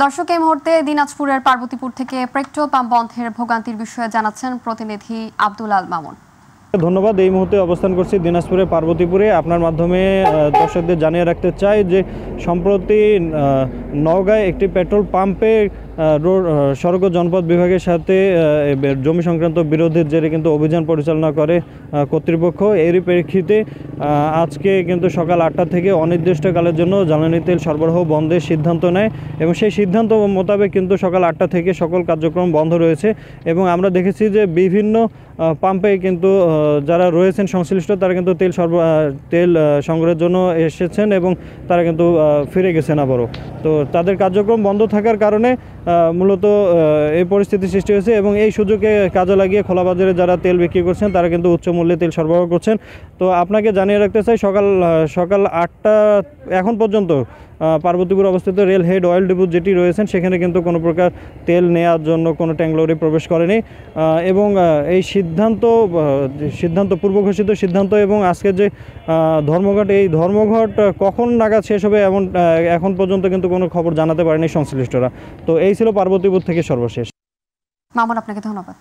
দর্শক, এই মুহূর্তে দিনাজপুরের পার্বতীপুর থেকে পেট্রোল পাম্প বন্ধের ভোগান্তির বিষয়ে জানাচ্ছেন প্রতিনিধি আব্দুল আল মামুন। ধন্যবাদ। এই মুহূর্তে অবস্থান করছি দিনাজপুরের পার্বতীপুরে। আপনার মাধ্যমে দর্শকদের জানিয়ে রাখতে চাই যে সম্প্রতি নওগাঁয় একটি পেট্রোল পাম্পে সড়ক ও জনপথ বিভাগের সাথে জমি সংক্রান্ত বিরোধের জেরে কিন্তু অভিযান পরিচালনা করে কর্তৃপক্ষ। এরই প্রেক্ষিতে আজকে কিন্তু সকাল 8টা থেকে অনির্দিষ্টকালের জন্য জ্বালানি তেল সরবরাহ বন্ধের সিদ্ধান্ত নেয় এবং সেই সিদ্ধান্ত মোতাবেক কিন্তু সকাল 8টা থেকে সকল কার্যক্রম বন্ধ রয়েছে। এবং আমরা দেখেছি যে বিভিন্ন পাম্পে কিন্তু যারা রয়েছেন সংশ্লিষ্ট তারা কিন্তু তেল সংগ্রহের জন্য এসেছেন এবং তারা কিন্তু ফিরে গেছেন আবারও। তো তাদের কার্যক্রম বন্ধ থাকার কারণে মূলত এই পরিস্থিতি সৃষ্টি হয়েছে এবং এই সুযোগে কাজে লাগিয়ে খোলা বাজারে যারা তেল বিক্রি করছেন তারা কিন্তু উচ্চ মূল্যে তেল সরবরাহ করছেন। তো আপনাকে জানিয়ে রাখতে চাই সকাল 8টা এখন পর্যন্ত পার্বতীপুর অবস্থিত রেল হেড অয়েল ডিপো যেটি রয়েছেন সেখানে কিন্তু কোনো প্রকার তেল নেওয়ার জন্য কোনো ট্যাঙ্ক লরি প্রবেশ করেনি এবং এই সিদ্ধান্ত পূর্ব ঘোষিত সিদ্ধান্ত এবং আজকে যে ধর্মঘট, এই ধর্মঘট কখন নাগাদ শেষ হবে এখন পর্যন্ত কিন্তু কোনো খবর জানাতে পারেনি সংশ্লিষ্টরা। তো এই ছিল পার্বতীপুর থেকে সর্বশেষ। মামুন, আপনাকে ধন্যবাদ।